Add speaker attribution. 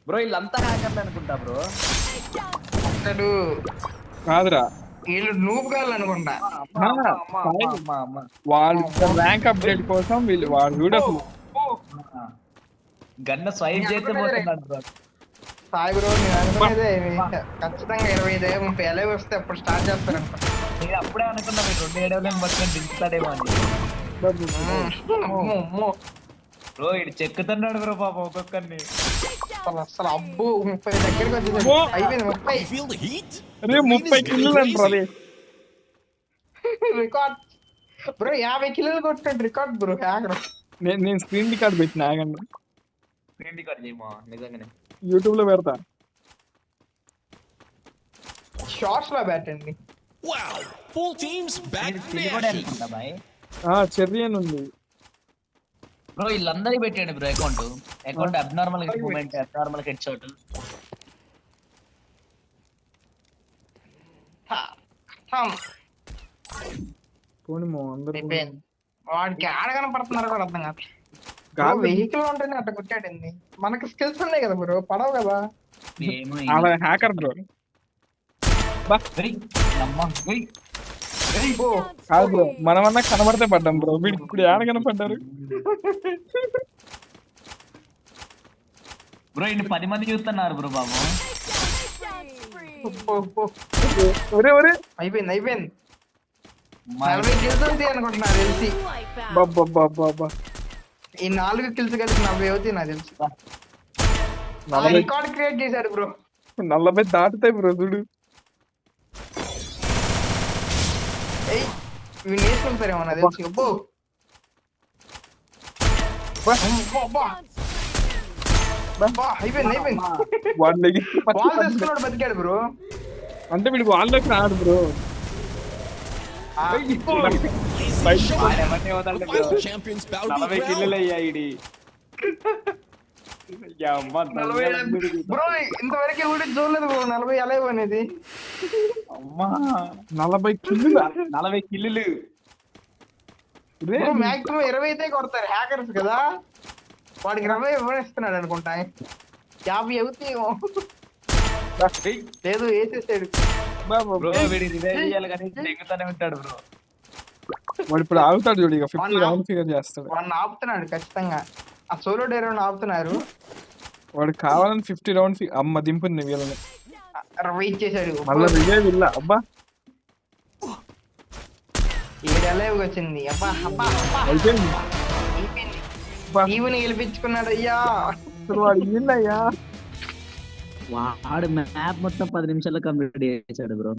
Speaker 1: Bro వీళ్ళంతా హ్యాకర్లు అనుకుంటా bro.
Speaker 2: అసలు
Speaker 3: కాదురా
Speaker 2: వీళ్ళు నూపు గాళ్ళు అనుకుంటా.
Speaker 3: వాళ్ళు ర్యాంక్ అప్డేట్ కోసం వీళ్ళు వాడు చూడు అసలు
Speaker 1: గన్న స్వైప్ చేస్తే పోతున్నాడు బ్రో.
Speaker 2: సాయి బ్రో నేను అనుకునేదే ఖచ్చితంగా 25 30 ఎలా వస్తే అప్పుడు స్టార్ట్ చేస్తారు అనుకుంటా.
Speaker 1: నేను అప్పుడే అనుకున్నా మీరు 2 ఏడవలేని పట్టుకొని దించుతాడేమో అని. బ్రో ఇటు చెక్కుతున్నాడు బ్రో పాప ఒక్కొక్కరిని.
Speaker 2: అసలు అబ్బో 30 దగ్గరికి వచ్చేసాడు. అయిపోయింది 30.
Speaker 3: అరే 30 కిల్లులు అంటారు
Speaker 2: రికార్డ్ బ్రో 50 కిలోలు కొట్టాడు రికార్డ్ బ్రో హ్యాకర్.
Speaker 3: నేను స్క్రీన్ రికార్డ్ పెట్టిన ఆగండి
Speaker 1: స్క్రీన్ రికార్డ్ చేయమా నిజంగానే
Speaker 3: యూట్యూబ్ లో పెడతా.
Speaker 2: షార్ట్స్ లో పెట్టండి.
Speaker 1: అనుకుంటా బాయ్.
Speaker 3: చెర్రీ అని ఉంది
Speaker 1: బ్రో వీళ్ళందరికీ పెట్టండి bro account abnormal moment abnormal head shot.
Speaker 3: పోనీ అందరూ
Speaker 2: వాడికి ఆడ కనపడుతున్నారు కూడా అర్థం కాదు. వెహికల్ ఉంటేనే అట్లా కొట్టాడండి. మనకి స్కిల్స్ ఉన్నాయి కదా బ్రో పడవు కదా.
Speaker 3: హ్యాకర్ బ్రో కాదు బ్రో మనమన్నా కనబడితే పడ్డాం బ్రో వీడికి ఇప్పుడు ఏడ కనపడ్డారు
Speaker 1: బ్రో ఇన్ని 10 మంది చూస్తున్నారు బ్రో బాబు.
Speaker 3: ఒరే ఒరే
Speaker 2: అయిపోయింది 40 కిల్స్ అవుతాయి అనుకుంటున్నా తెలిసి. ఈ 4 కిల్స్ కలిసి 40 అవుతాయి నాకు తెలిసి. రికార్డ్ క్రియేట్ చేశాడు బ్రో.
Speaker 3: 40 దాటుతాయి బ్రో చూడు.
Speaker 2: ఇవి నేర్చుకుంటారేమో నాకు తెలిసి. అబ్బో అయిపోయింది
Speaker 3: వాడు
Speaker 2: బాల్ తీసుకున్నాడు బతికాడు బ్రో.
Speaker 3: అంటే వీడు వాళ్ళకి రాడు బ్రో.
Speaker 1: 40 కిల్లులు అయ్యాయి.
Speaker 2: బ్రో ఇంతవరకు ఎవరి చూడలేదు బ్రో 40 ఎలా అనేది.
Speaker 1: అమ్మా
Speaker 3: 40 కిల్లులు
Speaker 1: 40 కిల్లులు.
Speaker 2: మాక్సిమం 20 అయితే కొడతారు హ్యాకర్స్ కదా. వాడికి 20 ఇవ్వనిస్తున్నాడు అనుకుంటా. 50 అవుతాయి లేదు వేసేసాడు.
Speaker 1: ఉంటాడు బ్రో.
Speaker 3: వాడు ఇప్పుడు ఆగుతాడు చూడు ఇక 50 రౌండ్ ఫిగర్ చేస్తాడు.
Speaker 2: వాడిని ఆపుతున్నాడు ఖచ్చితంగా. ఆ సోలో డైరెక్ట్ ఆపుతున్నారు.
Speaker 3: వాడు కావాలని 50 రౌండ్ అమ్మ దింపుంది వీళ్ళని.
Speaker 2: వెయిట్ చేశాడు
Speaker 3: మళ్ళీ విజయ్ విల్ల అబ్బా
Speaker 2: 7 అలైవ్ వచ్చింది. అబ్బా అబ్బా
Speaker 3: అయిపోయింది.
Speaker 2: ఈవెన్ గెలిపించుకున్నాడు అయ్యా.
Speaker 3: వాడు వీళ్ళయ్యా
Speaker 1: వాడు మ్యాప్ మొత్తం 10 నిమిషాల్లో కంప్లీట్ చేశాడు బ్రో.